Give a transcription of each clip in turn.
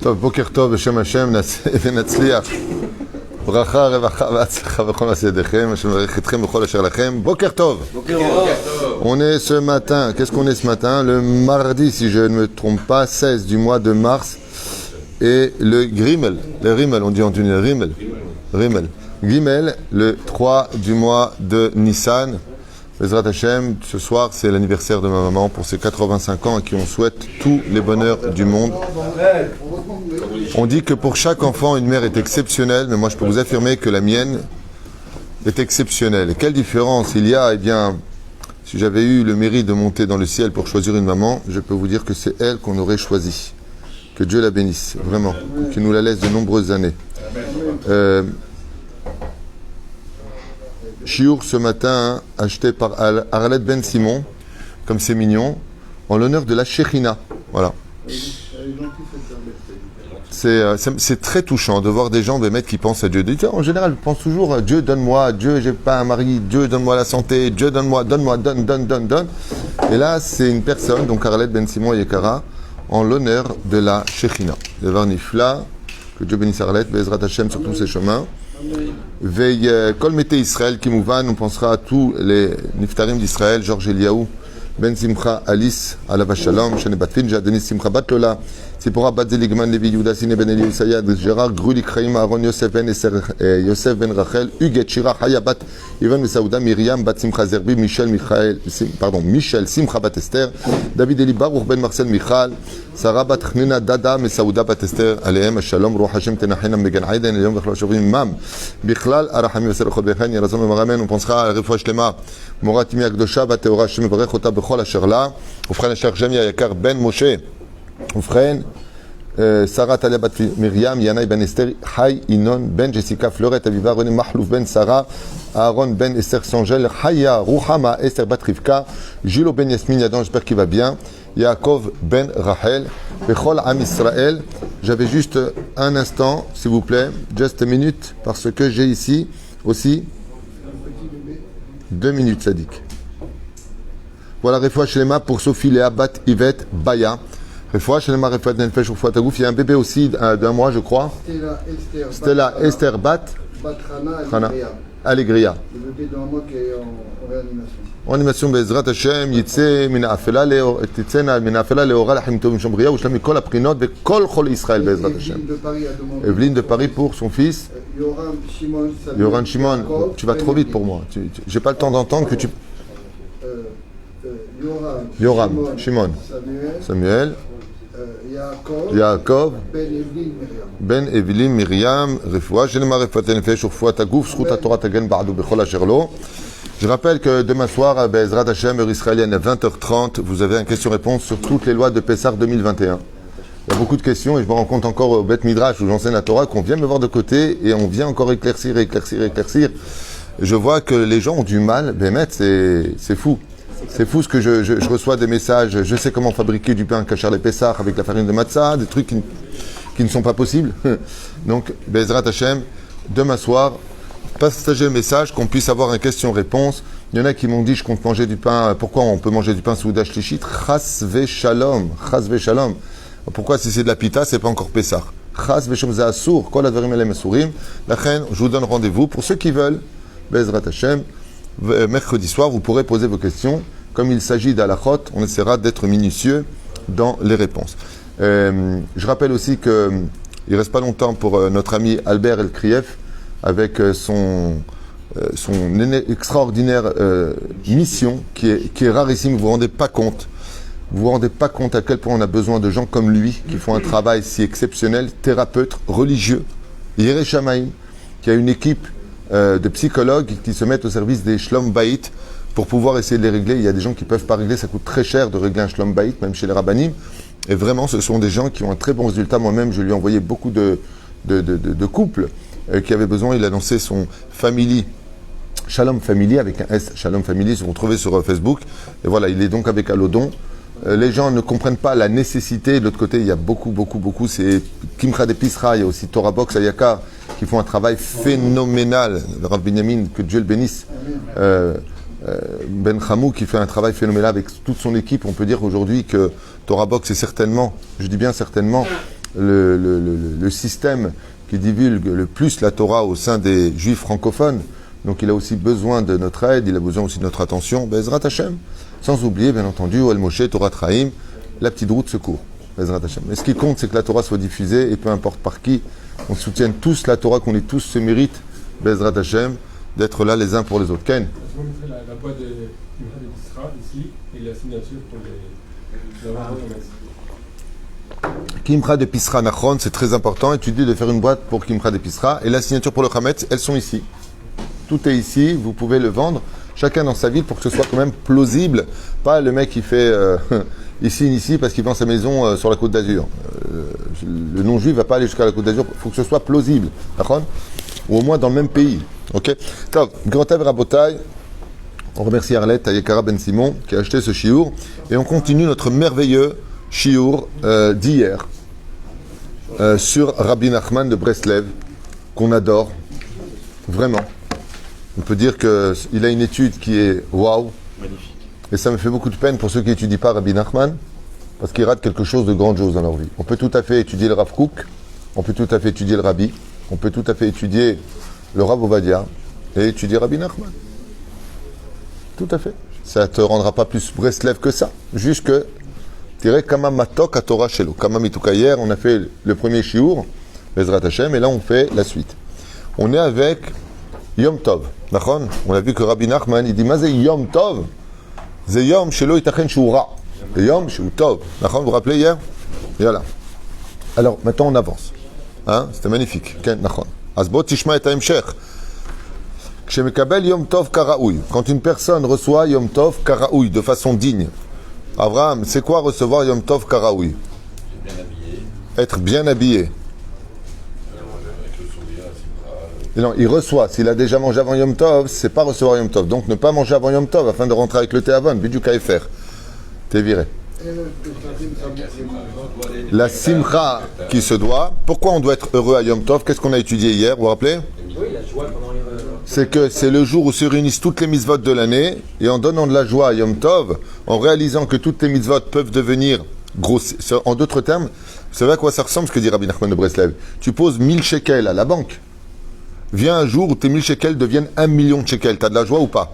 טוב, בוקר טוב בשם השם, ונצליח. ברכה, רווחה והצלחה בכל מעשה ידיכם, השם יברך אתכם בכל אשר לכם. בוקר טוב. On est ce matin, qu'est-ce qu'on est ce matin? Le mardi, si je ne me trompe pas, 16 du mois de mars. Et le Grimel, on dit en tunis Rimel. Gimel, le 3 du mois de Nissan. Bezrat Hashem, ce soir c'est l'anniversaire de ma maman pour ses 85 ans à qui on souhaite tous les bonheurs du monde. On dit que pour chaque enfant une mère est exceptionnelle, mais moi je peux vous affirmer que la mienne est exceptionnelle. Et quelle différence il y a? Eh bien, si j'avais eu le mérite de monter dans le ciel pour choisir une maman, je peux vous dire que c'est elle qu'on aurait choisie. Que Dieu la bénisse, vraiment, qu'il nous la laisse de nombreuses années. Chiour ce matin, acheté par Arlette Ben Simon, comme c'est mignon, en l'honneur de la Shekhinah. Voilà. C'est très touchant de voir des gens qui pensent à Dieu. En général, ils pensent toujours à Dieu, donne-moi, Dieu, j'ai pas un mari, Dieu, donne-moi la santé, Dieu, donne. Et là, c'est une personne, donc Arlette Ben Simon Yekara, en l'honneur de la Shekhinah. Le Varnifla, que Dieu bénisse Arlette, Bezrat Hashem sur tous ses chemins. Veille Kol Mete Israël Kimouvan, on pensera à tous les Niftarim d'Israël, Georges Eliaou, Ben Simcha, Alice, Alava Shalom, Shane Batfinja, Denis Simcha Batlola, Sipora Batzeligman, Levi Yuda, Sine Ben Eli Sayad, Gérard, Grulik, Chaim, Aaron, Yosef Ben Eser, Yosef Ben Rachel, Huguet, Shira, Hayabat, Ivan Saouda, Myriam, Bat Simcha Zerbi, Michel Simcha Bat Esther, David Eli Baruch Ben Marcel Michal, Sarah Bat Chnina Dada, Saouda Bat Esther, Alehem, Shalom, Ruach Hashem Tenachinam Megan Hayden, Eliom Vechla Shavim Mam, Bichlal, Arachami Veserachot Bechen, Yerazon Maramen, on pensera à la Refouach Lema, Moratimi Akdosha, Bateora, Shem Varech Ota Bechol Asher La, Ufren Asher Jemia Yakar Ben Moshe, Ufren, Sarah Talia Bat Myriam, Yanaï Ben Esther, Hay Inon, Ben Jessica Fleuret, Aviva, René Mahlouf Ben Sarah, Aaron Ben Esther Sangel, Haya Ruhama Esther Bat Rivka, Gilo Ben Yasmin Yadan, j'espère qu'il va bien, Yaakov Ben Rachel, Bechol Am Israël. J'avais juste un instant, s'il vous plaît, just a minute, parce que j'ai ici aussi 2 minutes, Sadik. Voilà, Refoua Shlema pour Sophie Léa Bat Yvette Baya. Refoua Shlema Refoua Nenfesh Refoua Tagouf. Il y a un bébé aussi d'un mois, je crois. Stella Esther Bat Hana Allegria. Le bébé d'un mois qui est en réanimation. En animation, Bezrat Hashem, Yitze Mina Afela Leora Lachim Tovim Shomria, Ushlam Kol Aprinot Bekol Chol Israël, Bezrat Hashem. Evelyne de Paris pour son fils. Yoran Shimon, tu vas trop vite pour moi. J'ai pas le temps d'entendre que tu. Yoram, Shimon, Samuel, Yaakov, Ben Evelyne Myriam, Refoua, Shlema Refoua Tenefesh, Refoua Tagouf, Zchut HaTorah Tagen Ba'adu Bechol Asher Lo. Je rappelle que demain soir, Bezrat Hashem, heure israélienne, à 20h30, vous avez un question-réponse sur toutes les lois de Pessah 2021. Il y a beaucoup de questions et je me rends compte encore au Beth Midrash où j'enseigne la Torah qu'on vient me voir de côté et on vient encore éclaircir. Je vois que les gens ont du mal, Bémet, c'est fou. C'est fou ce que je reçois des messages, je sais comment fabriquer du pain kachar les Pessah avec la farine de matzah, des trucs qui ne sont pas possibles. Donc, Bezrat Hashem, demain soir, partagez le message, qu'on puisse avoir une question-réponse. Il y en a qui m'ont dit, je compte manger du pain. Pourquoi on peut manger du pain sous Oudash Lichit? Chas ve shalom. Pourquoi si c'est de la pita, c'est pas encore Pessah? Chas ve shalom za'asur. Kol advarim elem asurim. La reine, je vous donne rendez-vous. Pour ceux qui veulent, Bezrat Hashem, mercredi soir, vous pourrez poser vos questions. Comme il s'agit d'halachot, on essaiera d'être minutieux dans les réponses. Je rappelle aussi qu'il ne reste pas longtemps pour notre ami Albert El-Krief, avec son extraordinaire mission qui est rarissime. Vous ne vous rendez pas compte. Vous vous rendez pas compte à quel point on a besoin de gens comme lui qui font un travail si exceptionnel, thérapeute, religieux, Yireh Shamayim, qui a une équipe de psychologues qui se mettent au service des Shlom Bayit pour pouvoir essayer de les régler. Il y a des gens qui ne peuvent pas régler, ça coûte très cher de régler un Shlom Bayit, même chez les rabbanim. Et vraiment, ce sont des gens qui ont un très bon résultat. Moi-même, je lui ai envoyé beaucoup de couples qui avaient besoin. Il a lancé son Family, Shalom Family, avec un S, Shalom Family, se retrouver sur Facebook. Et voilà, il est donc avec Alodon. Les gens ne comprennent pas la nécessité. De l'autre côté, il y a beaucoup. C'est Kimcha de Pisra, il y a aussi Torah Box, Ayaka, qui font un travail phénoménal. Rav Binyamin, que Dieu le bénisse. Ben Chamou qui fait un travail phénoménal avec toute son équipe. On peut dire aujourd'hui que Torah Box est certainement, je dis bien certainement, le système qui divulgue le plus la Torah au sein des juifs francophones. Donc il a aussi besoin de notre aide, il a besoin aussi de notre attention. Bezrat Hashem. Sans oublier, bien entendu, El Moshe, Torah Traim, la petite roue de secours. Bezrat Hashem. Mais ce qui compte, c'est que la Torah soit diffusée, et peu importe par qui, on soutienne tous la Torah, qu'on ait tous ce mérite, Bezrat Hashem, d'être là les uns pour les autres. Ken. La boîte de Kimcha de ici, et la signature pour les... Kimcha de Pisra Nachron, c'est très important, et tu dis de faire une boîte pour Kimcha de Pisra, et la signature pour le Chametz, elles sont ici. Tout est ici, vous pouvez le vendre, chacun dans sa ville, pour que ce soit quand même plausible. Pas le mec qui fait ici, parce qu'il vend sa maison sur la Côte d'Azur. Le non-juif ne va pas aller jusqu'à la Côte d'Azur, il faut que ce soit plausible. D'accord ? Ou au moins dans le même pays. Ok ? Grand Rabotai, on remercie Arlette Ayekara Ben Simon qui a acheté ce chiour. Et on continue notre merveilleux chiour d'hier sur Rabbi Nachman de Breslev, qu'on adore, vraiment. On peut dire qu'il a une étude qui est waouh. Magnifique. Et ça me fait beaucoup de peine pour ceux qui n'étudient pas Rabbi Nachman, parce qu'ils ratent quelque chose de grandiose dans leur vie. On peut tout à fait étudier le Rav Kook, on peut tout à fait étudier le Rabbi, on peut tout à fait étudier le Rav Ovadia et étudier Rabbi Nachman. Tout à fait. Ça ne te rendra pas plus Breslev que ça. Juste que, tu dirais, Kama Matok à Torah Shelo. Kama Mituka, hier, on a fait le premier shiur, Bezrat Hashem, et là, on fait la suite. On est avec Yom Tov. D'accord ? On a vu que Rabbi Nachman, il dit, Mazé Yom Tov, Zé Yom Shelo Itachen Shura. Yom Shelu Tov. D'accord ? Vous vous rappelez hier ? Et voilà. Alors, maintenant, on avance. Hein ? C'était magnifique. D'accord. Asbot Tishma et Haemshech. Kshemekabel Yom Tov Karaoui. Quand une personne reçoit Yom Tov Karaoui de façon digne. Abraham, c'est quoi recevoir Yom Tov Karaoui ? Bien habillé. Être bien habillé. Avec le sourire, Et non, il reçoit. S'il a déjà mangé avant Yom Tov, c'est pas recevoir Yom Tov. Donc ne pas manger avant Yom Tov afin de rentrer avec le Théavon. Bidu KFR. T'es viré. La simcha qui se doit. Pourquoi on doit être heureux à Yom Tov ? Qu'est-ce qu'on a étudié hier ? Vous vous rappelez ? Oui, la joie pendant les... C'est que c'est le jour où se réunissent toutes les mitzvot de l'année, et en donnant de la joie à Yom Tov, en réalisant que toutes les mitzvot peuvent devenir grosses. En d'autres termes, vous savez à quoi ça ressemble ce que dit Rabbi Nachman de Breslev ? Tu poses 1000 shekels à la banque. Vient un jour où tes 1000 shekels deviennent 1 million de shekels. Tu as de la joie ou pas ?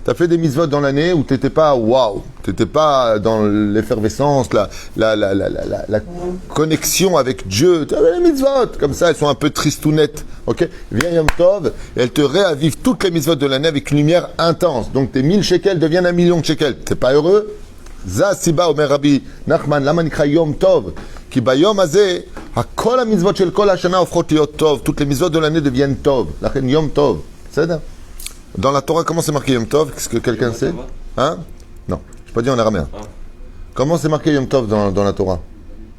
Tu as fait des mitzvot dans l'année où tu n'étais pas waouh, tu n'étais pas dans l'effervescence, la connexion avec Dieu. Tu avais les mitzvot, comme ça, elles sont un peu tristounettes. Ok ? Viens Yom Tov, et elles te réavivent toutes les mitzvot de l'année avec une lumière intense. Donc tes 1000 shekels deviennent 1 million de shekels. Tu n'es pas heureux ? Za siba omer Rabbi Nachman, lama nikra Yom Tov. Ki bayom hazeh, hakol ha-mitzvot shel kol hashana ofrot liot tov. Toutes les mitzvot de l'année deviennent tov. Lachen Yom Tov. C'est ça ? Dans la Torah, comment c'est marqué Yom Tov ? Est-ce que quelqu'un sait ? Hein ? Non, je n'ai pas dit en araméen. Comment c'est marqué Yom Tov dans la Torah ?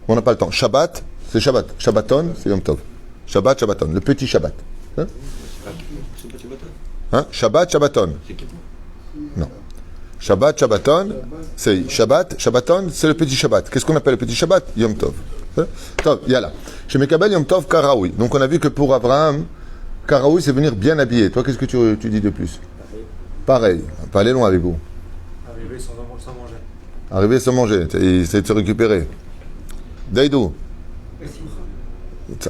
On n'a pas le temps. Shabbat, c'est Shabbat. Shabbaton, c'est Yom Tov. Shabbat, Shabbaton. Le petit Shabbat. Hein ? Hein ? Shabbat, Shabbaton. Non. Shabbat, Shabbaton, c'est Shabbat, Shabbaton, c'est le petit Shabbat. Qu'est-ce qu'on appelle le petit Shabbat ? Yom Tov. Tov, yalla. Chez Mekabel Yom Tov Karaoui. Donc on a vu que pour Abraham, Karaoui, c'est venir bien habillé. Toi, qu'est-ce que tu dis de plus ? Pareil. Pas aller loin avec vous. Arriver sans manger. Arriver sans manger. Essayer de se récupérer. Daïdou.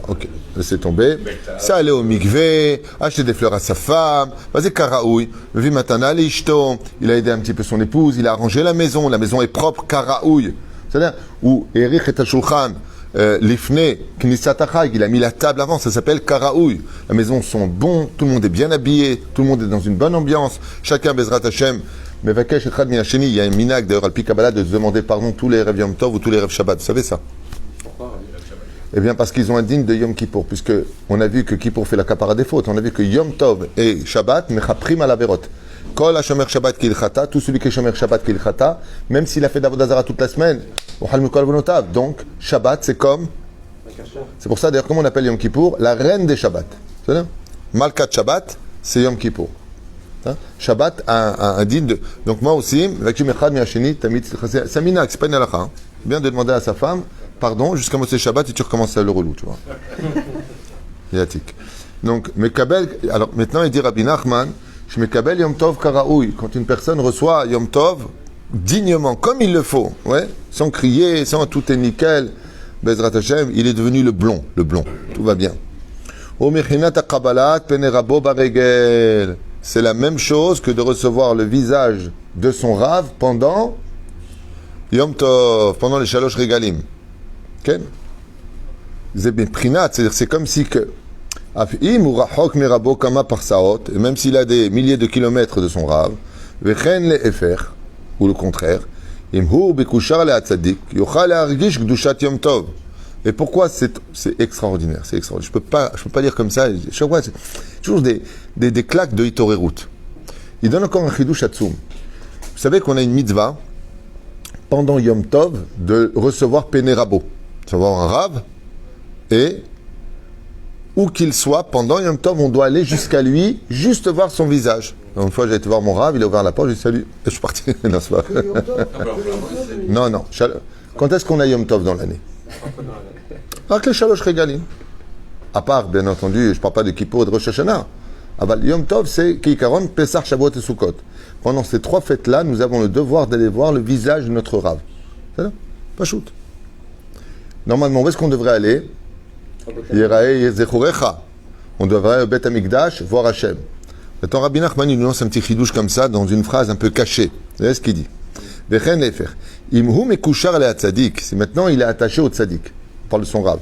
Ok, laissez tomber. Ça allait au mikvé, acheter des fleurs à sa femme. Vas-y, Karaoui. Vi matana l'ishto. Il a aidé un petit peu son épouse. Il a arrangé la maison. La maison est propre. Karaoui. C'est-à-dire, où Erich et Tashulchan. L'ifne, Knisatachag, il a mis la table avant, ça s'appelle Karaoui. La maison sont bons, tout le monde est bien habillé, tout le monde est dans une bonne ambiance. Chacun Bezrat Hashem. Mais Vakesh Echad Minacheni, il y a un minag d'ailleurs al Kabbalah de se demander pardon tous les rêves Yom Tov ou tous les rêves Shabbat. Vous savez ça ? Pourquoi ? Eh bien parce qu'ils ont un digne de Yom Kippour, puisque on a vu que Kippour fait la capara des fautes. On a vu que Yom Tov et Shabbat mechaprim al averot. Kol ha-shomer Shabbat kilchata, tout celui qui est shomer Shabbat kilchata, même s'il a fait d'Avodazara toute la semaine, donc Shabbat c'est comme, c'est pour ça d'ailleurs comment on appelle Yom Kippour la reine des Shabbat. C'est-à-dire Malkat Shabbat c'est Yom Kippour. Hein? Shabbat un digne de. Donc moi aussi, c'est minag, c'est pas une halakha. Bien de demander à sa femme pardon jusqu'à Moshe Shabbat et tu recommences à le relou, tu vois. Yatik. Donc Mekabel, alors maintenant il dit Rabbi Nachman. Shmekabel Yom Tov Karaoui. Quand une personne reçoit Yom Tov dignement, comme il le faut, ouais, sans crier, sans tout est nickel, Bezrat Hashem, il est devenu le blond, tout va bien. C'est la même chose que de recevoir le visage de son Rav pendant Yom Tov, pendant les Shalosh Regalim. Okay? C'est-à-dire c'est comme si que et même s'il a des milliers de kilomètres de son Rav, ou le contraire, et pourquoi c'est extraordinaire, c'est extraordinaire. Je peux pas dire comme ça. Chaque fois, c'est toujours des claques de Hitorerut. Il donne encore un chidouch atzum. Vous savez qu'on a une mitzvah pendant Yom Tov de recevoir Pénérabo, recevoir un Rav, et où qu'il soit, pendant Yom Tov, on doit aller jusqu'à lui, juste voir son visage. Donc, une fois, j'ai été voir mon Rav, il a ouvert la porte, j'ai dit salut, et je suis parti. Non, c'est pas... non. Quand est-ce qu'on a Yom Tov dans l'année? Avec les Shalosh Regalim. À part, bien entendu, je ne parle pas de Kippour et de Rosh Hashanah. Yom Tov, c'est Kikaron, Pesach, Shavuot et Sukkot. Pendant ces 3 fêtes-là, nous avons le devoir d'aller voir le visage de notre Rav. C'est ça? Pas shoot. Normalement, où est-ce qu'on devrait aller? On devrait au Beth Amikdash voir Hachem. Maintenant, Rabbi Nachman, il nous lance un petit chidouche comme ça, dans une phrase un peu cachée. Vous voyez ce qu'il dit? Si maintenant il est attaché au tzaddik, on parle de son Rav.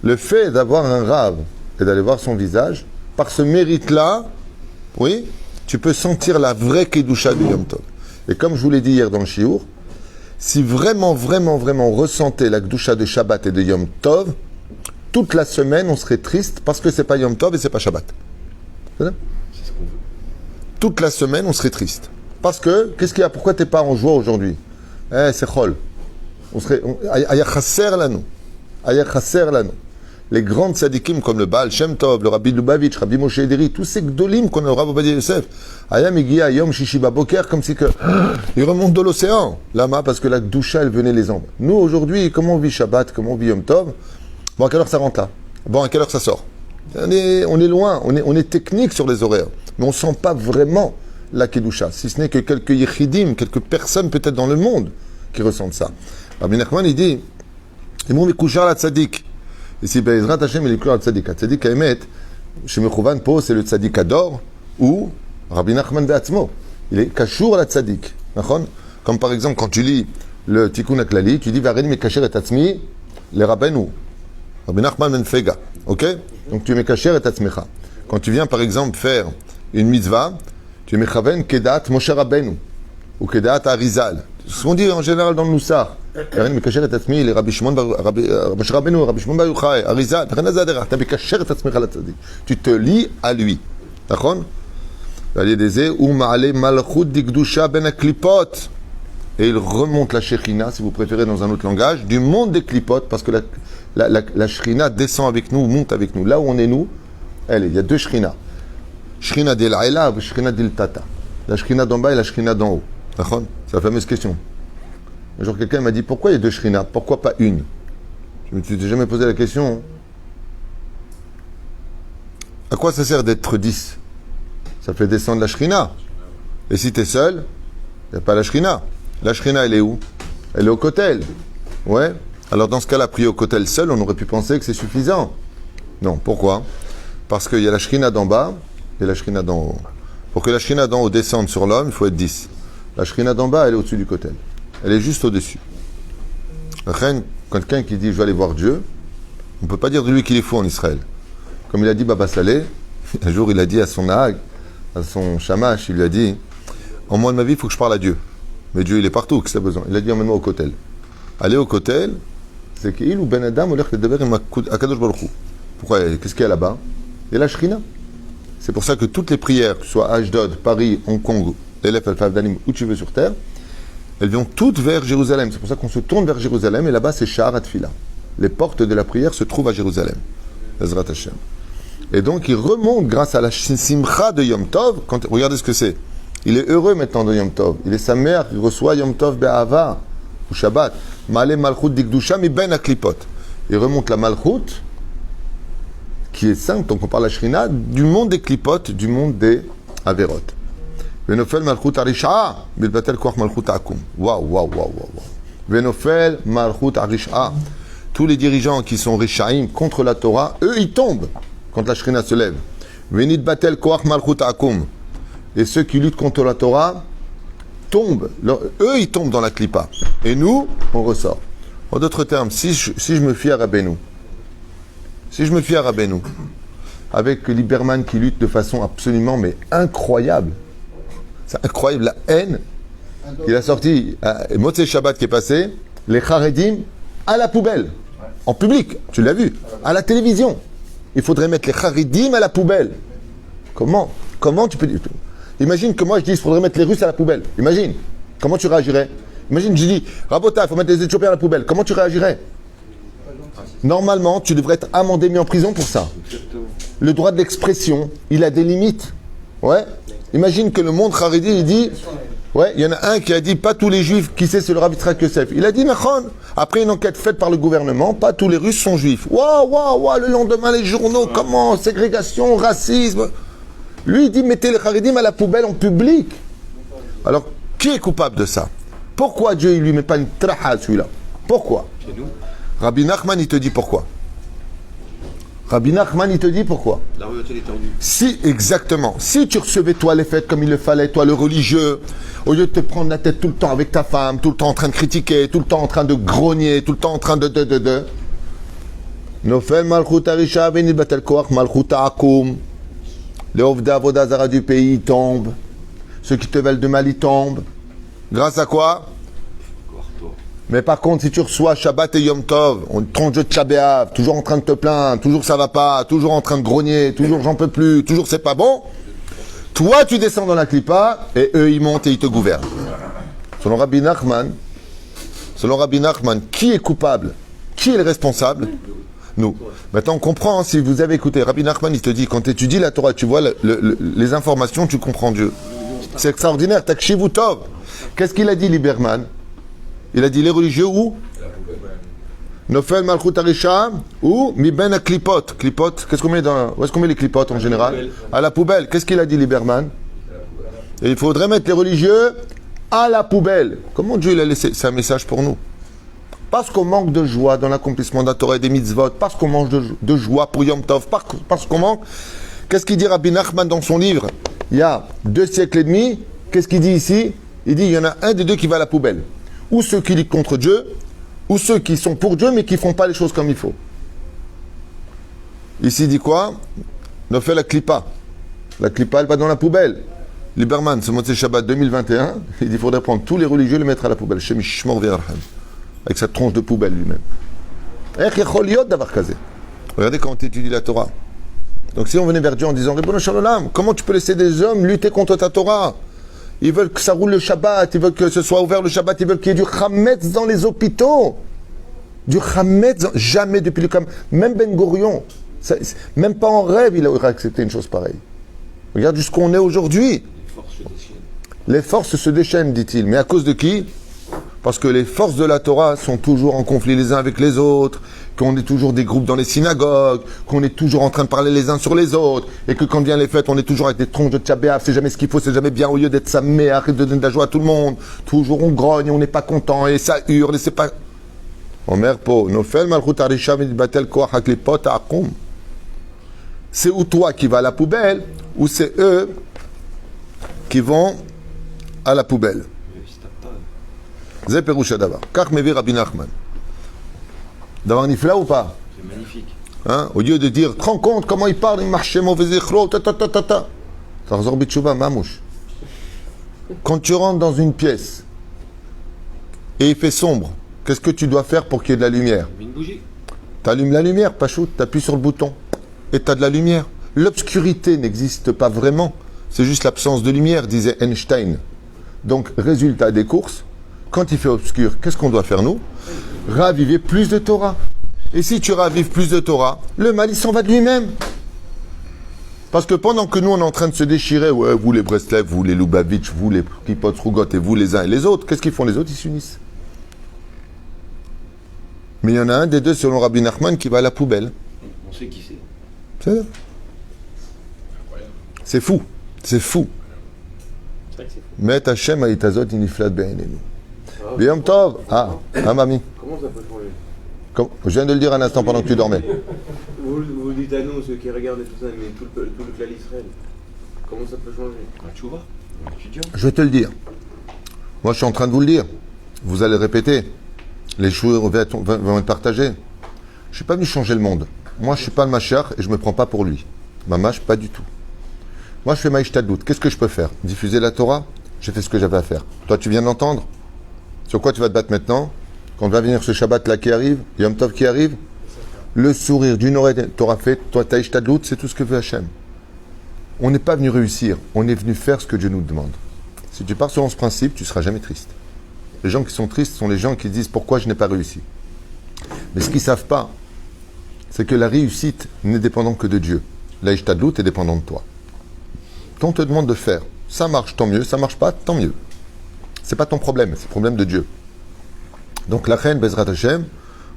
Le fait d'avoir un Rav et d'aller voir son visage, par ce mérite-là, oui, tu peux sentir la vraie Kedusha du Yom Tov. Et comme je vous l'ai dit hier dans le Shiur, si vraiment on ressentait la Kedusha de Shabbat et de Yom Tov, toute la semaine on serait triste parce que c'est pas Yom Tov et c'est pas Shabbat. C'est ça? Toute la semaine on serait triste. Parce que, qu'est-ce qu'il y a? Pourquoi t'es pas en joie aujourd'hui? C'est chol. On serait... Aya chasser lanu. Les grandes tzadikim comme le Baal Shem Tov, le Rabbi Lubavitch, Rabbi Moshe Ederi, tous ces gdolim qu'on a au Rav Ovadia Yosef, Ayam Igia Yom Shishi Baboker, comme si que ils remontent de l'océan. Lama, parce que la Gdusha, elle venait les embres. Nous, aujourd'hui, comment on vit Shabbat, comment on vit Yom Tov? Bon, à quelle heure ça rentre là? Bon, à quelle heure ça sort? On est loin, on est technique sur les horaires, mais on ne sent pas vraiment la Kedusha, si ce n'est que quelques yichidim, quelques personnes peut-être dans le monde qui ressentent ça. Rabbi Nachman, il dit, et mon mekouchar la tzadik. Ici, Bezrat Hashem, il est cru à tzadik. À tzadik, Haemet, chez Mechouvan Po, c'est le tzadik Ador, ou Rabbi Nachman Be'atzmo. Il est kashour la tzadik. Comme par exemple, quand tu lis le Tikkun HaKlali, tu dis, Vareni mekacher et atzmi, les rabbenu. Rabbi Nachman ben Fega. Ok? Donc tu es mekacher et atzmecha. Quand tu viens, par exemple, faire une mitzvah, tu es mechaven kedat Moshe Rabbeinu, ou kedat Arizal. C'est ce qu'on dit en général dans le Noussar. Vareni mekacher et atzmi, les Rabbi Shimon Moshe Rabbeinu, Rabbi Shimon Bar Yochai, Arizal. Tu es mekacher et atzmecha la tzadik. Tu te lis à lui. D'accord? Ou ma'ale malchut digdusha ben aklipot. Et il remonte la Shekhinah, si vous préférez dans un autre langage, du monde des clipotes, parce que la Shekhinah descend avec nous, monte avec nous. Là où on est nous, il y a 2 Shekhinah. Shekhinah d'El Aïla et Shekhinah d'El Tata. La Shekhinah d'en bas et la Shekhinah d'en haut. C'est la fameuse question. Un jour, quelqu'un m'a dit, pourquoi il y a 2 Shekhinah? Pourquoi pas une? Je me suis jamais posé la question. À quoi ça sert d'être 10? Ça fait descendre la Shekhinah. Et si tu es seul, il n'y a pas la Shekhinah. La Shekhinah, elle est où? Elle est au kotel. Ouais. Alors dans ce cas-là, prier au kotel seul, on aurait pu penser que c'est suffisant. Non. Pourquoi? Parce qu'il y a la Shekhinah d'en bas et la Shekhinah d'en haut. Pour que la Shekhinah d'en haut descende sur l'homme, il faut être 10. La Shekhinah d'en bas, elle est au-dessus du kotel. Elle est juste au-dessus. Quelqu'un qui dit je vais aller voir Dieu, on ne peut pas dire de lui qu'il est fou en Israël. Comme il a dit Baba Saleh, un jour il a dit à son Nahag, à son Shamash, il lui a dit en moi de ma vie, il faut que je parle à Dieu. Mais Dieu, il est partout, qu'est-ce que tu as besoin? Il a dit emmène-moi au kotel. Aller au kotel, c'est qu'il ou Ben Adam ou l'air de Akadosh Baruch Hu. Pourquoi? Qu'est-ce qu'il y a là-bas? Il y a la Shrina. C'est pour ça que toutes les prières, que ce soit Ashdod, Paris, Hong Kong, l'Elef Al-Favdanim, où tu veux sur terre, elles vont toutes vers Jérusalem. C'est pour ça qu'on se tourne vers Jérusalem, et là-bas, c'est Sha'ar HaTfila. Les portes de la prière se trouvent à Jérusalem. Ezrat Hashem. Et donc, il remonte grâce à la Simcha de Yom Tov. Regardez ce que c'est. Il est heureux maintenant de Yom Tov. Il est sa mère qui reçoit Yom Tov Be'ava, ou Shabbat. Ma'ale Malchut Digdusha mi ben aklipot. Il remonte la Malchut qui est simple, donc on parle à Shrina, du monde des clipotes, du monde des Averot. Venofel malchut arisha, bilbatel koach malchut akum. Waouh, waouh, waouh, waouh. Venofel malchut arisha. Tous les dirigeants qui sont rishaim contre la Torah, eux ils tombent quand la Shrina se lève. Venit batel koach malchut akum. Et ceux qui luttent contre la Torah tombent. Eux ils tombent dans la clipa. Et nous, on ressort. En d'autres termes, si je me fie à Rabbeinu, avec Lieberman qui lutte de façon absolument mais incroyable, c'est incroyable la haine qu'il a sorti, Motzei Shabbat qui est passé, les Charedim à la poubelle, en public, tu l'as vu, à la télévision. Il faudrait mettre les Charedim à la poubelle. Comment tu peux dire? Imagine que moi je dis qu'il faudrait mettre les Russes à la poubelle. Imagine, comment tu réagirais? Imagine que je dis, Rabota, il faut mettre les Éthiopiens à la poubelle. Comment tu réagirais? Normalement, tu devrais être amendé, mis en prison pour ça. Le droit de l'expression, il a des limites. Ouais. Imagine que le monde Haredi, il dit, ouais, il y en a un qui a dit, pas tous les juifs, qui c'est le Rav Yitzhak Yosef. Il a dit, Mechon, après une enquête faite par le gouvernement, pas tous les Russes sont juifs. Waouh, le lendemain, les journaux, comment, ségrégation, racisme. Lui, il dit, mettez les Haredim à la poubelle en public. Alors, qui est coupable de ça? Pourquoi Dieu, il lui met pas une traha celui-là? Pourquoi? Chez nous, Rabbi Nachman, il te dit pourquoi. La rue est étendue. Si, exactement. Si tu recevais, toi, les fêtes comme il le fallait, toi, le religieux, au lieu de te prendre la tête tout le temps avec ta femme, tout le temps en train de critiquer, tout le temps en train de grogner, tout le temps en train de. Nofel malchut arisha veni batel koach malchut akum. Les ovda vodazara du pays tombent. Ceux qui te veulent de mal, ils tombent. Grâce à quoi? Mais par contre, si tu reçois Shabbat et Yom Tov, on te tronche de Tchabéav, toujours en train de te plaindre, toujours ça va pas, toujours en train de grogner, toujours j'en peux plus, toujours c'est pas bon, toi tu descends dans la clipa et eux ils montent et ils te gouvernent. Selon Rabbi Nachman, qui est coupable? Qui est le responsable? Nous. Maintenant on comprend, si vous avez écouté, Rabbi Nachman il te dit, quand tu étudies la Torah, tu vois les informations, tu comprends Dieu. C'est extraordinaire, Takshivu Tov. Qu'est-ce qu'il a dit Lieberman? Il a dit les religieux où? Nofel Malchut Arisha ou Mi Ben Klipot. Klipot, qu'est-ce qu'on met dans. Où est-ce qu'on met les clipotes en général? À la poubelle. Qu'est-ce qu'il a dit Lieberman? Et il faudrait mettre les religieux à la poubelle. Comment Dieu il a laissé? C'est un message pour nous. Parce qu'on manque de joie dans l'accomplissement de la Torah et des mitzvot, parce qu'on manque de joie pour Yom Tov, parce qu'on manque. Qu'est-ce qu'il dit Rabbi Nachman dans son livre? Il y a 2 siècles et demi. Qu'est-ce qu'il dit ici? Il dit il y en a un des deux qui va à la poubelle. Ou ceux qui luttent contre Dieu, ou ceux qui sont pour Dieu mais qui ne font pas les choses comme il faut. Ici, il dit quoi? On fait la clipa. La clipa, elle va dans la poubelle. Lieberman, ce Motzei Shabbat 2021, il dit qu'il faudrait prendre tous les religieux et les mettre à la poubelle. Shem Yishmor Ve'arham. Avec sa tronche de poubelle lui-même. Regardez quand on étudie la Torah. Donc si on venait vers Dieu en disant Ribono Shel Olam, comment tu peux laisser des hommes lutter contre ta Torah? Ils veulent que ça roule le Shabbat, ils veulent que ce soit ouvert le Shabbat, ils veulent qu'il y ait du Chametz dans les hôpitaux. Du Chametz, jamais depuis le Kam. Même Ben Gurion, même pas en rêve, il aurait accepté une chose pareille. Regarde jusqu'où on est aujourd'hui. Les forces se déchaînent, dit-il. Mais à cause de qui? Parce que les forces de la Torah sont toujours en conflit les uns avec les autres, qu'on est toujours des groupes dans les synagogues, qu'on est toujours en train de parler les uns sur les autres, et que quand vient les fêtes, on est toujours avec des tronches de tchabéaf, c'est jamais ce qu'il faut, c'est jamais bien, au lieu d'être saméach et de donner de la joie à tout le monde. Toujours on grogne, on n'est pas content, et ça hurle, et c'est pas... Omer po, nofel malchut arisha batel koach haklipot akum. C'est ou toi qui vas à la poubelle, ou c'est eux qui vont à la poubelle. C'est Pérouche Davar. Kach Mevi Rabbi Nachman. Davar Nifla ou pas? C'est magnifique. Hein? Au lieu de dire, te rends compte comment il parle, il marchait mauvais échro, ta. Tarzor Bitchouba, mamouche. Quand tu rentres dans une pièce et il fait sombre, qu'est-ce que tu dois faire pour qu'il y ait de la lumière? Une bougie. Tu allumes la lumière, Pachout, tu appuies sur le bouton et tu as de la lumière. L'obscurité n'existe pas vraiment, c'est juste l'absence de lumière, disait Einstein. Donc, résultat des courses, quand il fait obscur, qu'est-ce qu'on doit faire nous? Raviver plus de Torah. Et si tu ravives plus de Torah, le mal il s'en va de lui-même. Parce que pendant que nous on est en train de se déchirer, ouais, vous les Breslev, vous les Lubavitch, vous les Kipot Rougot et vous les uns et les autres, qu'est-ce qu'ils font les autres? Ils s'unissent. Mais il y en a un des deux selon Rabbi Nachman qui va à la poubelle. On sait qui c'est. C'est c'est fou. C'est fou. C'est vrai que c'est fou. Met Hashem haïtazot iniflat be'enenu. Ah, Biyom tov. Ah, mamie. Comment ça peut changer? Je viens de le dire un instant pendant que tu dormais. Vous dites à nous, ceux qui regardent et tout ça, mais tout le clan d'Israël, comment ça peut changer? Tu vois, étudiant. Je vais te le dire. Moi, je suis en train de vous le dire. Vous allez répéter. Les choses vont être partagées. Je ne suis pas venu changer le monde. Moi, je ne suis pas le Mashiach et je ne me prends pas pour lui. Mamash, pas du tout. Moi, je fais Maïshtadlout. Qu'est-ce que je peux faire? Diffuser la Torah? J'ai fait ce que j'avais à faire. Toi, tu viens d'entendre? Sur quoi tu vas te battre maintenant? Quand va venir ce Shabbat-là qui arrive, Yom Tov qui arrive, le sourire d'une oreille, t'auras fait, toi, ta Ishtadlout, c'est tout ce que veut Hachem. On n'est pas venu réussir, on est venu faire ce que Dieu nous demande. Si tu pars selon ce principe, tu ne seras jamais triste. Les gens qui sont tristes sont les gens qui disent pourquoi je n'ai pas réussi. Mais ce qu'ils ne savent pas, c'est que la réussite n'est dépendante que de Dieu. La Ishtadlout est dépendante de toi. Quand on te demande de faire, ça marche, tant mieux, ça marche pas, tant mieux. C'est pas ton problème, c'est le problème de Dieu. Donc la reine Bezrat Hashem,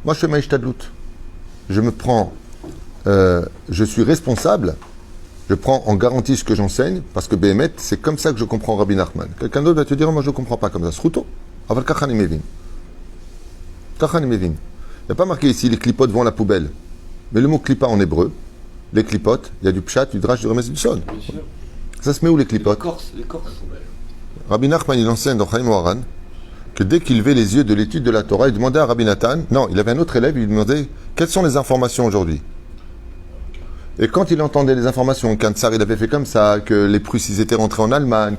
moi je fais ma Ishtadlout. Je me prends, je suis responsable, je prends en garantie ce que j'enseigne, parce que Béhémet, c'est comme ça que je comprends Rabbi Nachman. Quelqu'un d'autre va te dire, moi je ne comprends pas comme ça. Sruto, aval kachan imevin. Kachan imevin. Il n'y a pas marqué ici les clipotes vont à la poubelle. Mais le mot clipa en hébreu, les clipotes, il y a du pshat, du drash, du remez, du son. Bien sûr. Ça se met où les clipotes? Les Corses. Rabbi Nachman, il enseigne dans Chaim Oharan que dès qu'il levait les yeux de l'étude de la Torah, il demandait à Rabbi Nathan, non, il avait un autre élève, il lui demandait quelles sont les informations aujourd'hui. Et quand il entendait les informations, qu'un tsar il avait fait comme ça, que les Prusses ils étaient rentrés en Allemagne,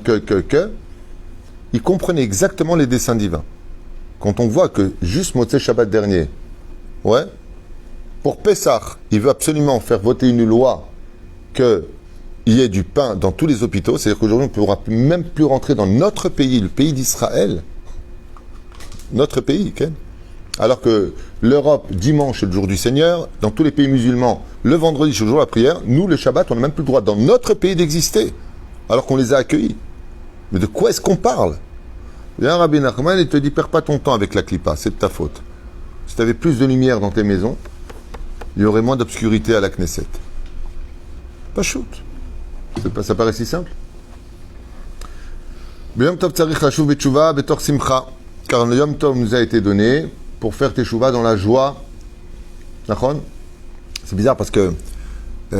il comprenait exactement les desseins divins. Quand on voit que juste Motzei Shabbat dernier, ouais, pour Pessah, il veut absolument faire voter une loi qu'il y ait du pain dans tous les hôpitaux, c'est-à-dire qu'aujourd'hui on ne pourra même plus rentrer dans notre pays, le pays d'Israël, notre pays, okay? Alors que l'Europe, dimanche, c'est le jour du Seigneur, dans tous les pays musulmans, le vendredi, c'est le jour de la prière, nous, le Shabbat, on n'a même plus le droit dans notre pays d'exister, alors qu'on les a accueillis. Mais de quoi est-ce qu'on parle? Viens, Rabbi Nachman, il te dit, perds pas ton temps avec la clipa, c'est de ta faute. Si tu avais plus de lumière dans tes maisons, il y aurait moins d'obscurité à la Knesset. Pas shoot. Ça paraît si simple. B'yom tov tzarich lashuv b'tshuva b'tor simcha. Car le Yom Tov nous a été donné pour faire teshuva dans la joie. D'accord? C'est bizarre parce que il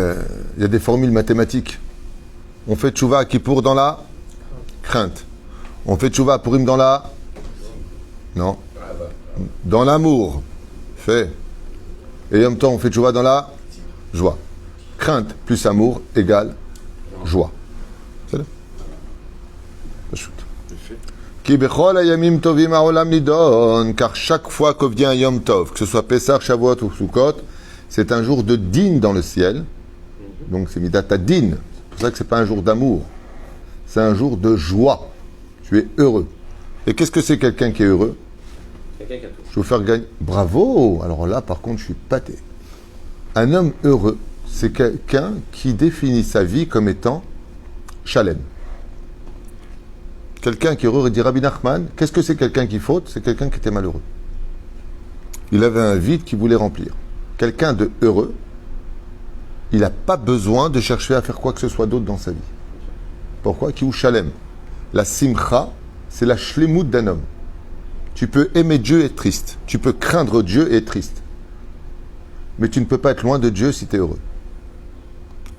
y a des formules mathématiques. On fait teshuva à Kippour dans la crainte. On fait teshuva à Purim dans la... Non. Dans l'amour. Fait. Et Yom Tov, on fait teshuva dans la joie. Crainte plus amour égale joie. C'est là. Car chaque fois que vient un Yom Tov, que ce soit Pessah, Shavuot ou Sukkot, c'est un jour de din dans le ciel. Donc c'est Midat Din. C'est pour ça que c'est pas un jour d'amour. C'est un jour de joie. Tu es heureux. Et qu'est-ce que c'est quelqu'un qui est heureux? Quelqu'un qui a tout. Je vais vous faire gagner. Bravo! Alors là, par contre, je suis pâté. Un homme heureux, c'est quelqu'un qui définit sa vie comme étant Shalem. Quelqu'un qui est heureux, dit Rabbi Nachman, qu'est-ce que c'est quelqu'un qui faute? C'est quelqu'un qui était malheureux. Il avait un vide qu'il voulait remplir. Quelqu'un de heureux, il n'a pas besoin de chercher à faire quoi que ce soit d'autre dans sa vie. Pourquoi? Ki hu shalem. La simcha, c'est la shlemut d'un homme. Tu peux aimer Dieu et être triste. Tu peux craindre Dieu et être triste. Mais tu ne peux pas être loin de Dieu si tu es heureux.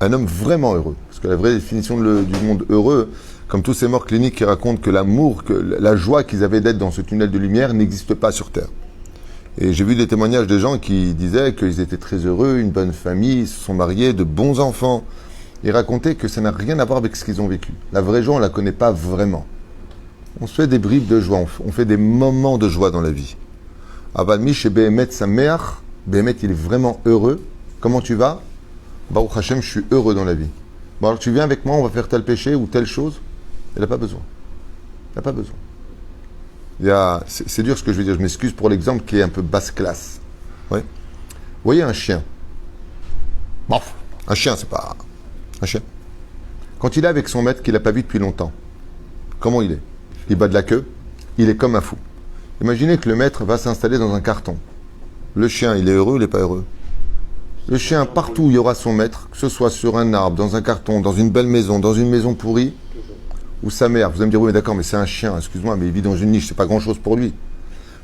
Un homme vraiment heureux. Parce que la vraie définition du monde heureux, comme tous ces morts cliniques qui racontent que l'amour, que la joie qu'ils avaient d'être dans ce tunnel de lumière n'existe pas sur Terre. Et j'ai vu des témoignages de gens qui disaient qu'ils étaient très heureux, une bonne famille, ils se sont mariés, de bons enfants. Ils racontaient que ça n'a rien à voir avec ce qu'ils ont vécu. La vraie joie, on ne la connaît pas vraiment. On se fait des bribes de joie, on fait des moments de joie dans la vie. Avalmi chez Béhémet Sameach, Béhémet il est vraiment heureux. Comment tu vas? Baruch Hashem, je suis heureux dans la vie. Bon alors tu viens avec moi, on va faire tel péché ou telle chose. Elle n'a pas besoin. Elle n'a pas besoin. C'est dur ce que je veux dire, je m'excuse pour l'exemple qui est un peu basse classe. Ouais. Vous voyez un chien. Bon, un chien, c'est pas... Un chien. Quand il est avec son maître qu'il n'a pas vu depuis longtemps, comment il est? Il bat de la queue, il est comme un fou. Imaginez que le maître va s'installer dans un carton. Le chien, il est heureux ou il n'est pas heureux? Le chien, partout où il y aura son maître, que ce soit sur un arbre, dans un carton, dans une belle maison, dans une maison pourrie, ou sa mère. Vous allez me dire, oui, mais d'accord, mais c'est un chien, excuse-moi, mais il vit dans une niche, c'est pas grand-chose pour lui.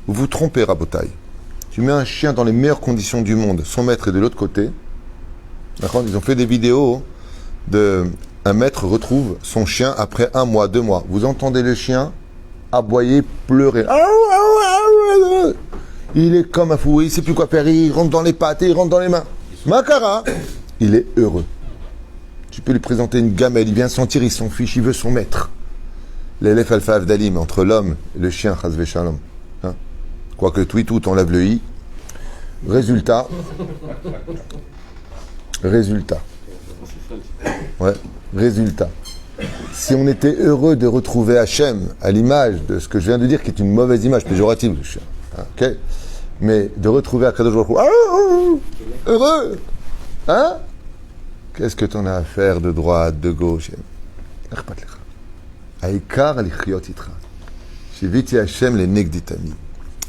Vous vous trompez, Rabotaï. Tu mets un chien dans les meilleures conditions du monde, son maître est de l'autre côté. D'accord ? Ils ont fait des vidéos de un maître retrouve son chien après 1 mois, 2 mois. Vous entendez le chien aboyer, pleurer. Il est comme un fou, il ne sait plus quoi faire, il rentre dans les pattes, il rentre dans les mains. Makara, il est heureux. Tu peux lui présenter une gamelle, il vient sentir, il s'en fiche, il veut son maître. L'élève alpha avdalim entre l'homme et le chien, chazve shalom. Hein? Quoique tout et tout, enlève le i. Résultat. Ouais, résultat. Si on était heureux de retrouver Hachem à l'image de ce que je viens de dire, qui est une mauvaise image péjorative, le chien, ok, mais de retrouver Akadosh Baruch Hu, heureux, hein? Qu'est-ce que tu en as à faire de droite, de gauche? Aïkar alichiot itra. Shiviti Hachem les negditami.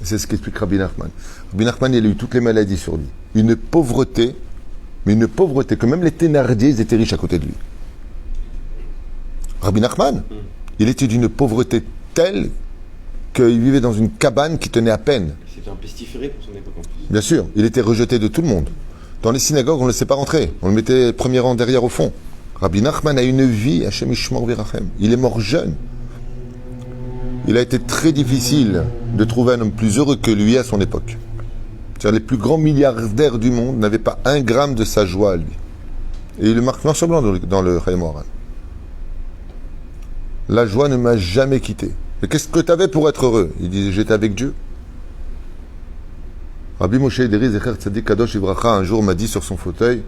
C'est ce qu'explique Rabbi Nachman. Rabbi Nachman, il a eu toutes les maladies sur lui. Une pauvreté, mais une pauvreté que même les Thénardier, ils étaient riches à côté de lui. Rabbi Nachman, il était d'une pauvreté telle qu'il vivait dans une cabane qui tenait à peine. C'était un pestiféré pour son époque en plus. Bien sûr, il était rejeté de tout le monde. Dans les synagogues, on ne le laissait pas rentrer. On le mettait premier rang derrière au fond. Rabbi Nachman a une vie, Hashem Yishmor Virachem. Il est mort jeune. Il a été très difficile de trouver un homme plus heureux que lui à son époque. C'est-à-dire les plus grands milliardaires du monde n'avaient pas 1 gramme de sa joie à lui. Et il le marque noir sur blanc dans le Chayei Moharan. La joie ne m'a jamais quitté. Mais qu'est-ce que tu avais pour être heureux? Il disait, j'étais avec Dieu. Rabbi Moshe Ederi Zecher Tzadik Kadosh Ibracha un jour m'a dit sur son fauteuil,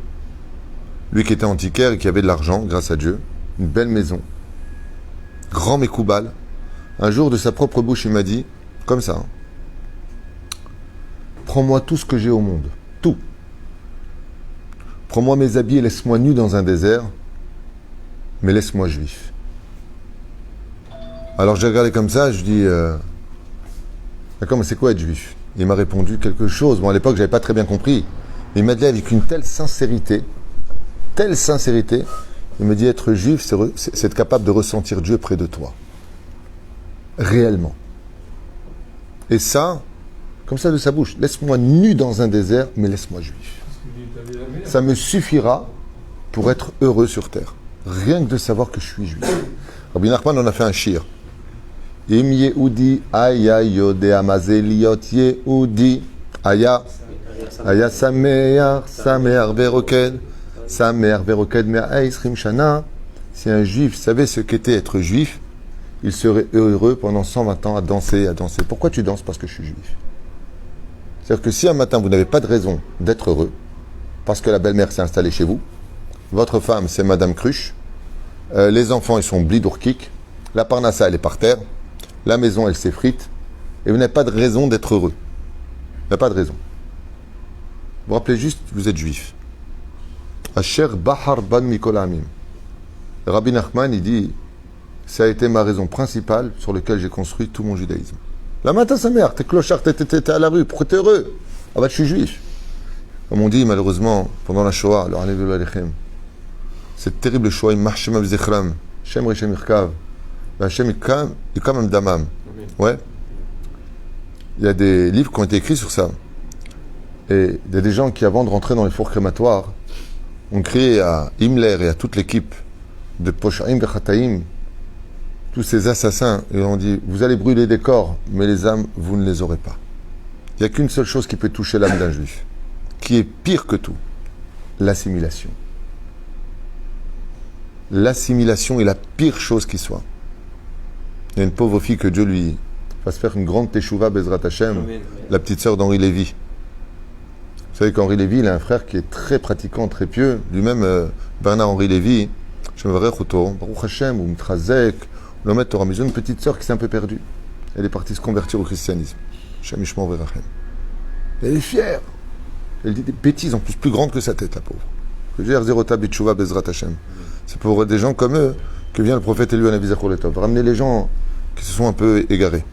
lui qui était antiquaire et qui avait de l'argent, grâce à Dieu, une belle maison, grand Mekoubal, un jour de sa propre bouche il m'a dit, comme ça, prends-moi tout ce que j'ai au monde, tout. Prends-moi mes habits et laisse-moi nu dans un désert, mais laisse-moi juif. Alors j'ai regardé comme ça, je dis, d'accord, mais c'est quoi être juif? Il m'a répondu quelque chose. Bon, à l'époque, je n'avais pas très bien compris. Mais il m'a dit avec une telle sincérité, il me dit être juif, c'est être capable de ressentir Dieu près de toi. Réellement. Et ça, comme ça de sa bouche, laisse-moi nu dans un désert, mais laisse-moi juif. Ça me suffira pour être heureux sur terre. Rien que de savoir que je suis juif. Rabbi Nachman en a fait un shir. Im Yehudi aya yodea mazeliot Yehudi aya sameach veroked me'aishrim shana. Si un juif savait ce qu'était être juif, il serait heureux pendant 120 ans à danser. Pourquoi tu danses? Parce que je suis juif. C'est-à-dire que si un matin vous n'avez pas de raison d'être heureux, parce que la belle-mère s'est installée chez vous, votre femme c'est Madame Cruche, les enfants ils sont blidourkik, la parnassa elle est par terre, la maison elle s'effrite, et vous n'avez pas de raison d'être heureux. Vous n'avez pas de raison. Vous vous rappelez juste, vous êtes juif. Asher Bahar Ban Mikol Amim. Rabbi Nachman il dit, ça a été ma raison principale sur laquelle j'ai construit tout mon judaïsme. La matin sa mère, t'es clochard, t'es à la rue, pourquoi t'es heureux? Ah bah je suis juif. Comme on dit malheureusement pendant la Shoah, cette terrible Shoah, Hashem Avzechram, Shem Reshem Irkav, Hashem Ikam Damam. Ouais. Il y a des livres qui ont été écrits sur ça. Et il y a des gens qui, avant de rentrer dans les fours crématoires, ont crié à Himmler et à toute l'équipe de Poshaim Vechataim, tous ces assassins, et ont dit, vous allez brûler des corps, mais les âmes, vous ne les aurez pas. Il n'y a qu'une seule chose qui peut toucher l'âme d'un juif, qui est pire que tout, l'assimilation. L'assimilation est la pire chose qui soit. Il y a une pauvre fille que Dieu lui fasse faire une grande teshuva Bezrat Hashem, la petite sœur d'Henri Lévy. Vous savez qu'Henri Lévy, il a un frère qui est très pratiquant, très pieux. Lui-même, Bernard-Henri Lévy, Baruch Hashem, ou Mtrazek, l'homme Torah, mais ils ont une petite sœur qui s'est un peu perdue. Elle est partie se convertir au christianisme. Shem Yishmor Verachem. Elle est fière. Elle dit des bêtises en plus grandes que sa tête, la pauvre. Je veux dire, Zerota Bitshuva Bezrat Hashem. C'est pour des gens comme eux que vient le prophète Élu Anavi Zachor Letov. Ramener les gens qui se sont un peu égarés.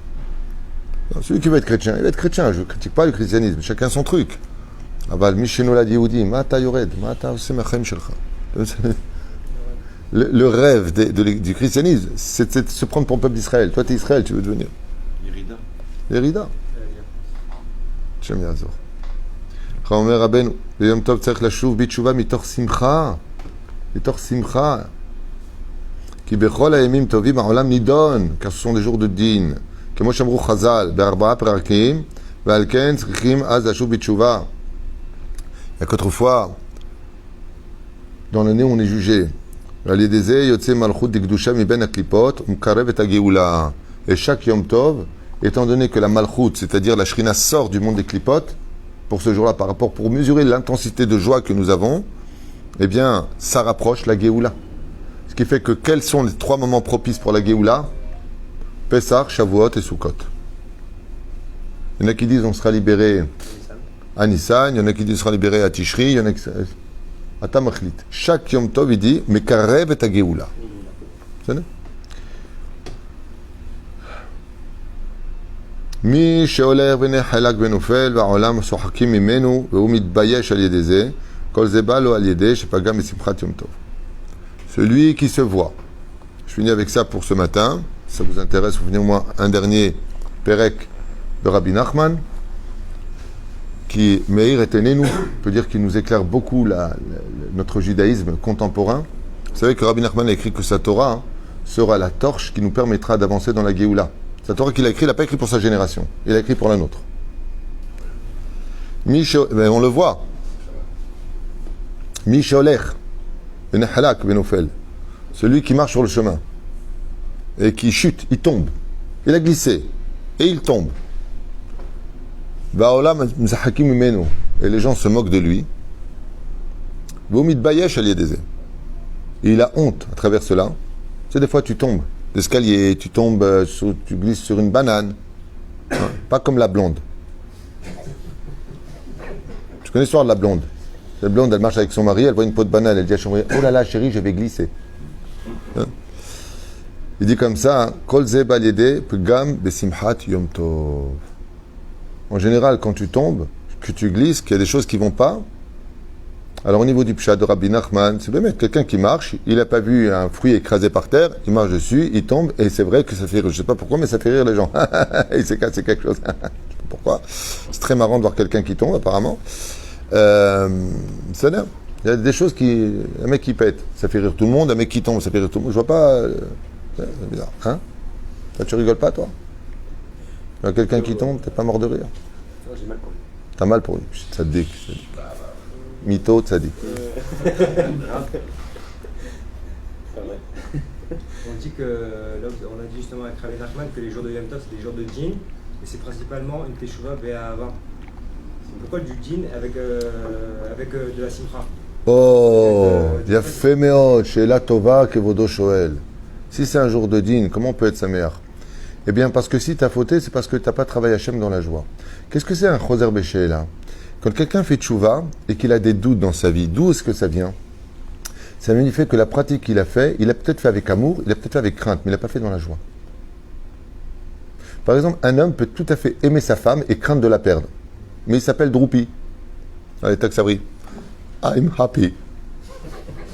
Alors, celui qui veut être chrétien, il va être chrétien. Je ne critique pas le christianisme. Chacun son truc. אבל מי שנולד יהודי, מה אתה יורד? מה אתה עושה מהחיים שלך? Le rêve du christianisme, c'est de se prendre pour le peuple d'Israël. Toi, tu es Israël, tu veux devenir. Irida. L'Érida. Shem Yazor. Chaomer Rabbeinu, ביום טוב צריך לשוב בתשובה מתוך שמחה. מתוך שמחה. כי בכל הימים טובים העולם נידון, car ce sont des jours de dîn. כמו שאמרו חז"ל, בארבעה פרקים, ועל כן צריכים אז לשוב בתשובה. Il y a qu'autrefois, dans l'année où on est jugé, ועל ידי זה יוצא מלכות דקדושה מבין הקליפות, ומקרב את הגאולה. Et chaque Yom Tov, étant donné que la malchoute, c'est-à-dire la shrina, sort du monde des clipotes, pour ce jour-là, par rapport, pour mesurer l'intensité de joie que nous avons, eh bien, ça rapproche la Géoula. Ce qui fait que quels sont les trois moments propices pour la Géoula? Pessah, Shavuot et Sukkot. Il y en a qui disent on sera libéré à Nissan, il y en a qui disent on sera libéré à Tishri, il y en a qui... à Tamachlit. Chaque Yom Tov, il dit Mekarev et Géoula. C'est ça? מי שהולך ונחלק ונופל והעולם שוחקים ממנו והוא מתבייש על ידי זה, כל זה בא לו על ידי שפגע משמחת יום טוב. Celui qui se voit. Je finis avec ça pour ce matin. Si ça vous intéresse, vous venez au moins un dernier Perek de Rabbi Nachman, qui, Meir Etenenu, peut dire qu'il nous éclaire beaucoup notre judaïsme contemporain. Vous savez que Rabbi Nachman a écrit que sa Torah sera la torche qui nous permettra d'avancer dans la Géoula. Sa Torah qu'il a écrit, il n'a pas écrit pour sa génération, il a écrit pour la nôtre. Ben on le voit. Misholech, Benechalak, Benofel. Celui qui marche sur le chemin et qui chute, il tombe. Il a glissé et il tombe. Et les gens se moquent de lui. Et il a honte à travers cela. Tu sais, des fois tu tombes l'escalier, tu tombes, tu glisses sur une banane. Hein, pas comme la blonde. Tu connais l'histoire de la blonde? La blonde, elle marche avec son mari, elle voit une peau de banane, elle dit à son mari, oh là là chérie, je vais glisser. Hein? Il dit comme ça, Kol ze bal yedeh pgam besimchat yom tov. En général, quand tu tombes, que tu glisses, qu'il y a des choses qui ne vont pas, alors au niveau du pshat de Rabbi Nachman, c'est bien quelqu'un qui marche, il n'a pas vu un fruit écrasé par terre, il marche dessus, il tombe, et c'est vrai que ça fait rire, je ne sais pas pourquoi, mais ça fait rire les gens. Il s'est cassé quelque chose. Je ne sais pas pourquoi. C'est très marrant de voir quelqu'un qui tombe, apparemment. C'est bien. Il y a des choses qui... Un mec qui pète, ça fait rire tout le monde, un mec qui tombe, ça fait rire tout le monde. Je vois pas... C'est bizarre. Hein? Toi, tu rigoles pas, toi? Il y a quelqu'un qui tombe, t'es pas mort de rire? Non, j'ai mal pour lui. T'as mal pour lui? Tzadik. Mytho, tzadik. On dit que, là, on a dit justement avec Rabbi Nachman que les jours de Yom Tov c'est des jours de dîn, et c'est principalement une teshuva be'ahava. Pourquoi du dîn avec de la simcha? Oh, yafé meod, she'ela tova kevodo shoel. Si c'est un jour de dîn, comment on peut être saméach? Eh bien, parce que si tu as fauté, c'est parce que tu n'as pas travaillé Hachem dans la joie. Qu'est-ce que c'est un choser béchéla? Quand quelqu'un fait tchouva et qu'il a des doutes dans sa vie, d'où est-ce que ça vient? Ça vient du fait que la pratique qu'il a fait, il a peut-être fait avec amour, il a peut-être fait avec crainte, mais il n'a pas fait dans la joie. Par exemple, un homme peut tout à fait aimer sa femme et craindre de la perdre. Mais il s'appelle Droupi. Allez, Taksabri. I'm happy.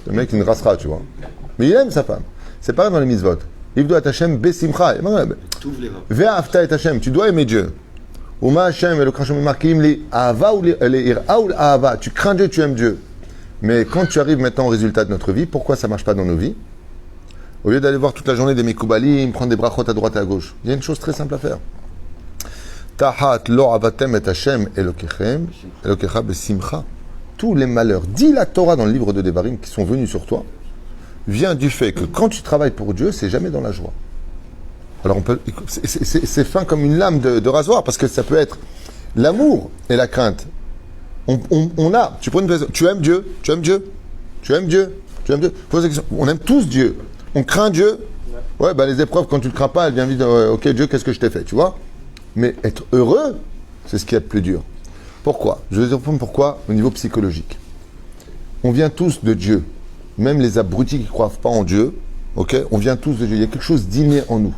Le mec, il ne rassera, tu vois. Mais il aime sa femme. C'est pareil dans les mitzvot. Ivdo at Hashem besimcha. Ve'afta et Hashem. Tu dois aimer Dieu. Uma Hashem et le krashom markim li ahava ou li ira ou ahava. Tu crains Dieu, tu aimes Dieu. Mais quand tu arrives maintenant au résultat de notre vie, pourquoi ça ne marche pas dans nos vies? Au lieu d'aller voir toute la journée des mikoubalim, prendre des brachot à droite et à gauche, il y a une chose très simple à faire. Tahat lo avatem et Hashem elokechem, elokecha besimcha. Tous les malheurs, dit la Torah dans le livre de Devarim, qui sont venus sur toi, vient du fait que quand tu travailles pour Dieu, c'est jamais dans la joie. Alors on peut, c'est fin comme une lame de rasoir, parce que ça peut être l'amour et la crainte. On a, tu prends une place, tu aimes Dieu, tu aimes Dieu, tu aimes Dieu, tu aimes Dieu. Pose la question, on aime tous Dieu, on craint Dieu. Ouais, bah les épreuves, quand tu ne le crains pas, elles viennent vite, ok Dieu, qu'est-ce que je t'ai fait, tu vois? Mais être heureux, c'est ce qui est le plus dur. Pourquoi? Je vais te répondre pourquoi au niveau psychologique. On vient tous de Dieu. Même les abrutis qui ne croient pas en Dieu, ok, on vient tous de Dieu. Il y a quelque chose d'inné en nous.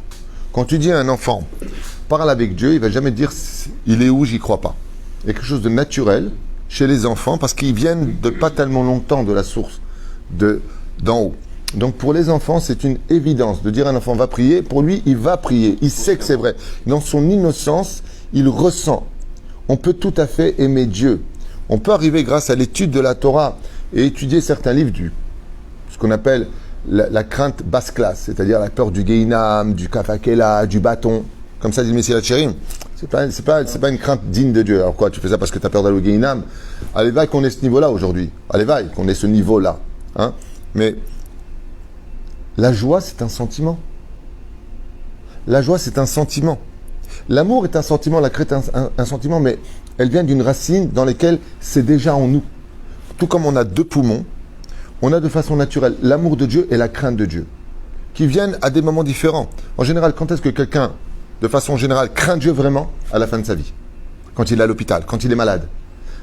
Quand tu dis à un enfant, parle avec Dieu, il ne va jamais te dire il est où, j'y crois pas. Il y a quelque chose de naturel chez les enfants parce qu'ils viennent de pas tellement longtemps de la source d'en haut. Donc pour les enfants, c'est une évidence de dire à un enfant va prier. Pour lui, il va prier. Il sait que c'est vrai. Dans son innocence, il ressent. On peut tout à fait aimer Dieu. On peut arriver grâce à l'étude de la Torah et étudier certains livres ce qu'on appelle la crainte basse classe, c'est-à-dire la peur du Gehinam, du Kafakela, du bâton. Comme ça dit le Messie Hacherim. C'est pas une crainte digne de Dieu. Alors quoi, tu fais ça parce que tu as peur d'aller au Gehinam? Allez, vaille qu'on ait ce niveau-là aujourd'hui. Allez, vaille qu'on ait ce niveau-là. Hein? Mais la joie, c'est un sentiment. La joie, c'est un sentiment. L'amour est un sentiment, la crainte est un sentiment, mais elle vient d'une racine dans laquelle c'est déjà en nous. Tout comme on a deux poumons, on a de façon naturelle l'amour de Dieu et la crainte de Dieu, qui viennent à des moments différents. En général, quand est-ce que quelqu'un, de façon générale, craint Dieu vraiment? À la fin de sa vie. Quand il est à l'hôpital, quand il est malade.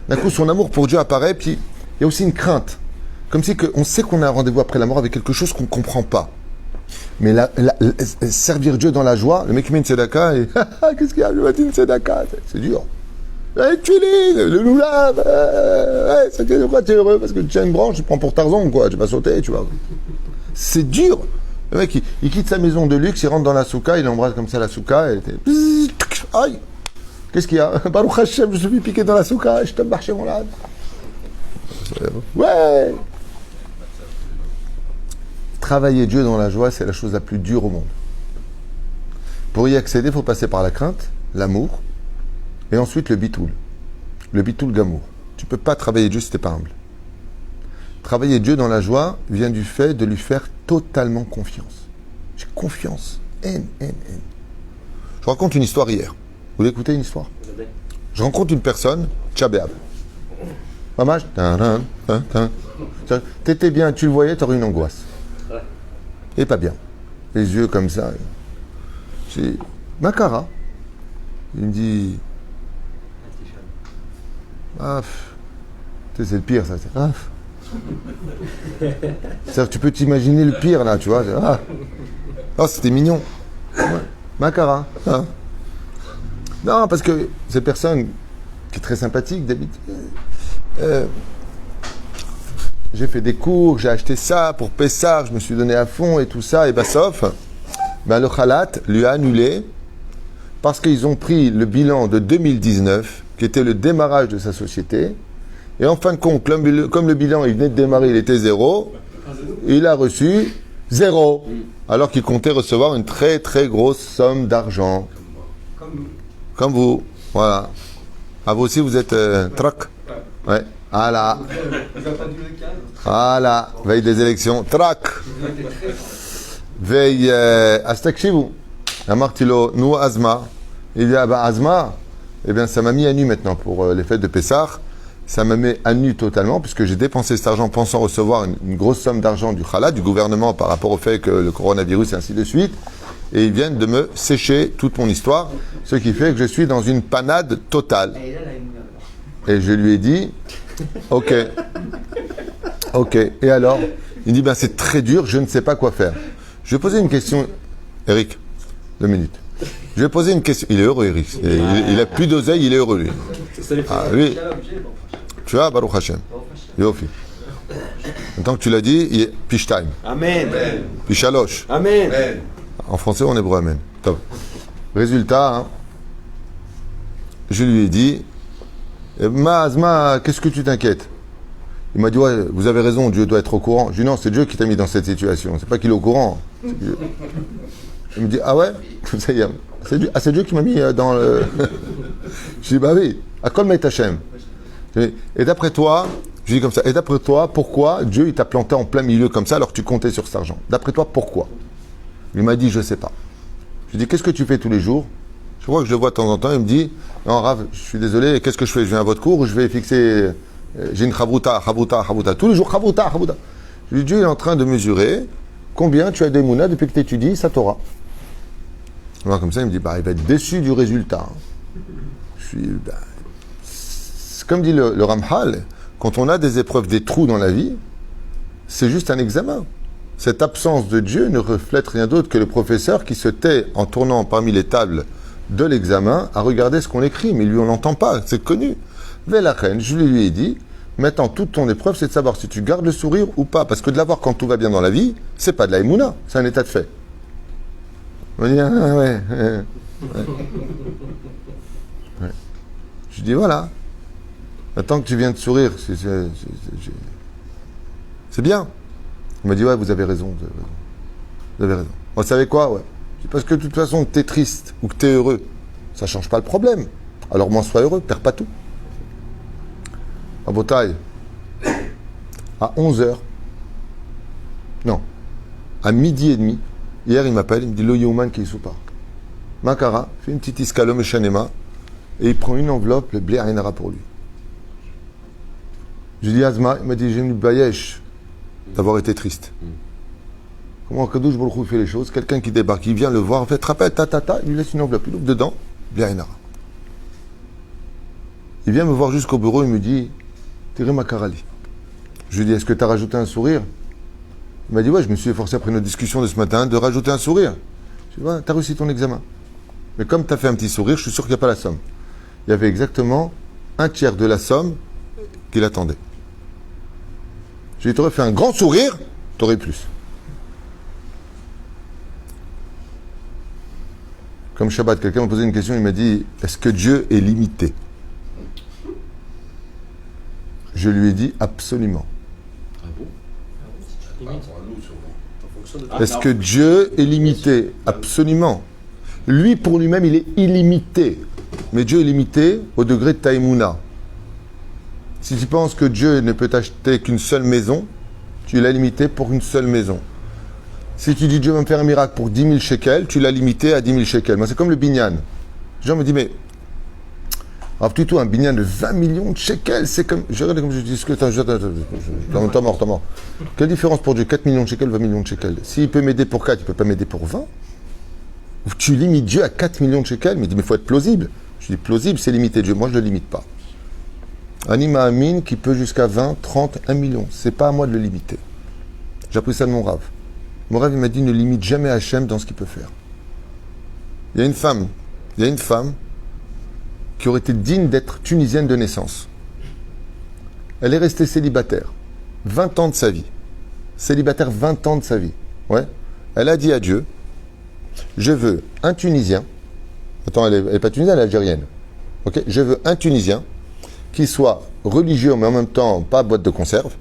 D'un coup, son amour pour Dieu apparaît, puis il y a aussi une crainte. Comme si on sait qu'on a un rendez-vous après la mort avec quelque chose qu'on ne comprend pas. Mais servir Dieu dans la joie, le mec qui met une tzedaka et qu'est-ce qu'il y a? Je vais mettre une tzedaka. C'est dur. Tu lis, le loulav, c'est quoi, tu es heureux parce que tu tiens une branche, tu prends pour Tarzan, quoi, tu vas sauter, tu vois. C'est dur. Le mec, il quitte sa maison de luxe, il rentre dans la souka, il embrasse comme ça la souka, et aïe! Qu'est-ce qu'il y a? Baruch Hashem, je suis piqué dans la souka, je te marche mon lad. Ouais! Travailler Dieu dans la joie, c'est la chose la plus dure au monde. Pour y accéder, il faut passer par la crainte, l'amour, et ensuite le bitoul. Le bitoul gamour. Tu ne peux pas travailler Dieu si tu n'es pas humble. Travailler Dieu dans la joie vient du fait de lui faire totalement confiance. J'ai confiance. Je raconte une histoire hier. Vous voulez écouter une histoire? Je rencontre une personne, Tchabéab. Mamage, t'étais bien, tu le voyais, t'aurais une angoisse. Et pas bien. Les yeux comme ça. J'ai Makara. Il me dit c'est le pire ça. C'est-à-dire que tu peux t'imaginer le pire là, tu vois. Oh, c'était mignon. Ouais. Makara. Ah. Non, parce que cette personne qui est très sympathique, d'habitude. J'ai fait des cours, j'ai acheté ça pour Pessah, je me suis donné à fond et tout ça, et sauf, le Khalat lui a annulé parce qu'ils ont pris le bilan de 2019, qui était le démarrage de sa société, et en fin de compte, comme le bilan il venait de démarrer, il était 0, il a reçu 0, alors qu'il comptait recevoir une très très grosse somme d'argent. Comme vous, voilà. Ah, vous aussi vous êtes troc. Ouais. Voilà. Voilà. Veille des élections. Trac. Veille. Astakshivou. Amartilo, nous Azma. Il dit, Azma, eh bien, ça m'a mis à nu maintenant pour les fêtes de Pessah. Ça m'a mis à nu totalement, puisque j'ai dépensé cet argent pensant recevoir une grosse somme d'argent du Khalat, du gouvernement, par rapport au fait que le coronavirus et ainsi de suite. Et ils viennent de me sécher toute mon histoire, ce qui fait que je suis dans une panade totale. Et je lui ai dit, ok. Et alors? Il dit, c'est très dur, je ne sais pas quoi faire. Je vais poser une question. Eric, 2 minutes. Je vais poser une question. Il est heureux, Eric. Il a plus d'oseille, il est heureux, lui. Lui. Tu vois, Baruch Hashem. Yofi. Maintenant que tu l'as dit, il est Pishtime. Amen. Pishalosh. Amen. En français, en hébreu, amen. Top. Résultat, je lui ai dit, Azma, qu'est-ce que tu t'inquiètes? Il m'a dit, ouais, vous avez raison, Dieu doit être au courant. Je lui ai dit, non, c'est Dieu qui t'a mis dans cette situation. C'est pas qu'il est au courant. Il me dit, ah ouais? C'est Dieu qui m'a mis dans le... Je lui ai dit, oui, Akol Meit Hashem. Et d'après toi, je dis comme ça, et d'après toi, pourquoi Dieu il t'a planté en plein milieu comme ça alors que tu comptais sur cet argent? D'après toi, pourquoi? Il m'a dit, je sais pas. Je lui ai dit, qu'est-ce que tu fais tous les jours? Je crois que je le vois de temps en temps, il me dit, non Rav, je suis désolé, qu'est-ce que je fais? Je viens à votre cours ou je vais fixer, j'ai une chavruta, tous les jours chavruta. Je lui ai dit, Dieu est en train de mesurer combien tu as d'émouna depuis que tu étudies sa Torah. Alors comme ça, il me dit, il va être déçu du résultat. Je suis, comme dit le Ramchal, quand on a des épreuves, des trous dans la vie, c'est juste un examen. Cette absence de Dieu ne reflète rien d'autre que le professeur qui se tait en tournant parmi les tables de l'examen à regarder ce qu'on écrit, mais lui on n'entend pas, c'est connu. Velachen, je lui ai dit, maintenant, toute ton épreuve, c'est de savoir si tu gardes le sourire ou pas. Parce que de l'avoir quand tout va bien dans la vie, c'est pas de la émouna, c'est un état de fait. On dit, ouais. Je dis, voilà. Maintenant que tu viens de sourire, c'est bien. Il m'a dit, ouais, vous avez raison. Vous avez raison. Vous savez quoi, ouais. Parce que de toute façon, que tu es triste ou que tu es heureux, ça ne change pas le problème. Alors moi, sois heureux, perds pas tout. À Botaï, à 11h, non, à midi et demi, hier il m'appelle, il me dit Lo Youman qui est pas. Makara fait une petite iskalom et chanema et il prend une enveloppe, le blé Ainara pour lui. Je lui dis Azma, il m'a dit j'ai une bayesh d'avoir été triste. Comment Kadosh Baruch Hu fait les choses? Quelqu'un qui débarque, il vient le voir, en fait, rappelle, il lui laisse une enveloppe, il ouvre dedans, blé Ainara. Il vient me voir jusqu'au bureau, il me dit Tiré Makarali. Je lui dis est-ce que tu as rajouté un sourire? Il m'a dit ouais, je me suis efforcé après notre discussion de ce matin de rajouter un sourire. Je lui dis ouais, tu as réussi ton examen. Mais comme tu as fait un petit sourire, je suis sûr qu'il n'y a pas la somme. Il y avait exactement un tiers de la somme qu'il attendait. Je lui ai dit tu aurais fait un grand sourire, tu aurais plus. Comme Shabbat, quelqu'un m'a posé une question, il m'a dit est-ce que Dieu est limité? Je lui ai dit absolument. Ah bon? Par rapport à nous, sûrement. En fonction de Est-ce que Dieu est limité? Absolument. Lui, pour lui-même, il est illimité. Mais Dieu est limité au degré de Taïmouna. Si tu penses que Dieu ne peut t'acheter qu'une seule maison, tu l'as limité pour une seule maison. Si tu dis Dieu va me faire un miracle pour 10 000 shekels, tu l'as limité à 10 000 shekels. Moi, c'est comme le binyan. Les gens me disent, mais alors, plutôt un binyan de 20 millions de shekels, c'est comme. Je regarde comme je discute. T'es mort. Quelle différence pour Dieu? 4 millions de shekels, 20 millions de shekels. S'il peut m'aider pour 4, il ne peut pas m'aider pour 20. Tu limites Dieu à 4 millions de shekels, mais il dit, mais il faut être plausible. Je dis, plausible, c'est limiter Dieu. Moi, je ne le limite pas. Anima Amin qui peut jusqu'à 20, 30, 1 million. C'est pas à moi de le limiter. J'ai appris ça de mon Rav. Mon Rav, il m'a dit, ne limite jamais Hachem dans ce qu'il peut faire. Il y a une femme qui aurait été digne d'être tunisienne de naissance. Elle est restée célibataire 20 ans de sa vie. Célibataire 20 ans de sa vie. Ouais. Elle a dit à Dieu, je veux un Tunisien. Attends, elle n'est pas tunisienne, elle est algérienne. Ok. Je veux un Tunisien qui soit religieux, mais en même temps pas boîte de conserve,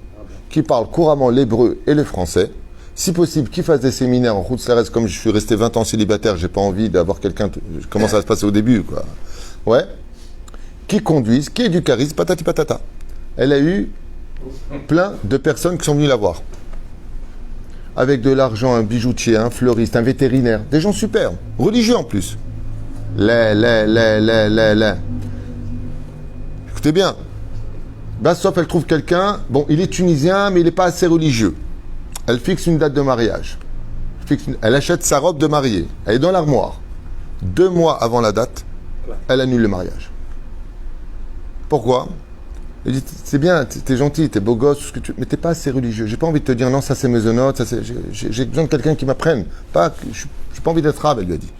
qui parle couramment l'hébreu et le français. Si possible, qui fasse des séminaires en route Slares, comme je suis resté 20 ans célibataire, j'ai pas envie d'avoir quelqu'un. Comment ça va se passer au début, quoi. Ouais. Qui conduise, qui ait du charisme, patati patata. Elle a eu plein de personnes qui sont venues la voir. Avec de l'argent, un bijoutier, un fleuriste, un vétérinaire. Des gens superbes, religieux en plus. Écoutez bien. Sauf elle trouve quelqu'un, bon, il est tunisien, mais il n'est pas assez religieux. Elle fixe une date de mariage. Elle achète sa robe de mariée. Elle est dans l'armoire. 2 mois avant la date, elle annule le mariage. Pourquoi? Elle dit, c'est bien, t'es gentil, t'es beau gosse, mais t'es pas assez religieux. J'ai pas envie de te dire, non, ça c'est mezonot, j'ai besoin de quelqu'un qui m'apprenne. J'ai pas envie d'être rave, elle lui a dit.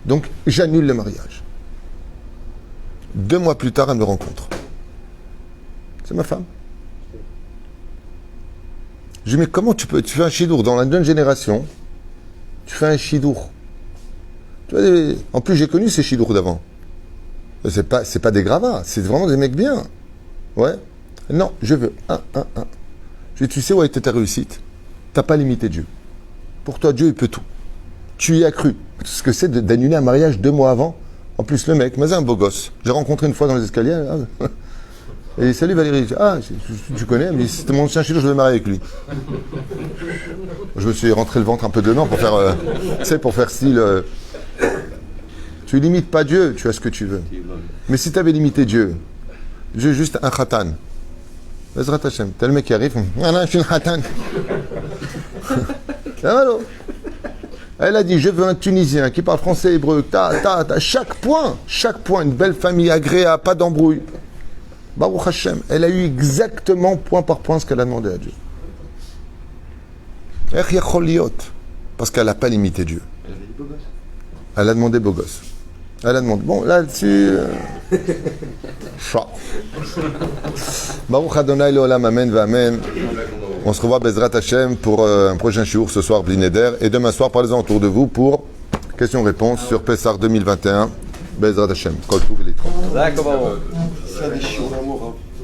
Donc, j'annule le mariage. 2 mois plus tard, elle me rencontre. C'est ma femme. Je lui dis, mais comment tu fais un chidour dans la jeune génération, tu fais un chidour. Tu vois, en plus, j'ai connu ces chidours d'avant. C'est pas des gravats, c'est vraiment des mecs bien. Ouais. Non, je veux un. Je dis, tu sais où a été ta réussite? T'as pas limité Dieu. Pour toi, Dieu, il peut tout. Tu y as cru. Ce que c'est d'annuler un mariage 2 mois avant. En plus, le mec, mais c'est un beau gosse. J'ai rencontré une fois dans les escaliers. Et il dit, salut Valérie. Tu connais? Il me dit, c'était mon ancien chidour, je vais me marier avec lui. Je me suis rentré le ventre un peu dedans pour faire, pour faire style. Tu limites pas Dieu, tu as ce que tu veux. Mais si tu avais limité Dieu, Dieu est juste un khatan. Bezrat Hashem. T'as le mec qui arrive, voilà, je suis un khatan. Elle a dit, je veux un Tunisien qui parle français, hébreu, chaque point, une belle famille agréable, pas d'embrouille. Baruch Hashem. Elle a eu exactement point par point ce qu'elle a demandé à Dieu. Parce qu'elle n'a pas limité Dieu. Elle a demandé beau gosse. Elle a demandé. Bon, là-dessus. Choix. Baruch Adonai Leolam, Amen, Amen. On se revoit Bezrat Hashem pour un prochain shiur ce soir, Bli Neder. Et demain soir, parlez-en autour de vous pour questions-réponses sur Pessah 2021. Bezrat Hashem. Kol Tov et les 30. D'accord. Ça, des chiens d'amour.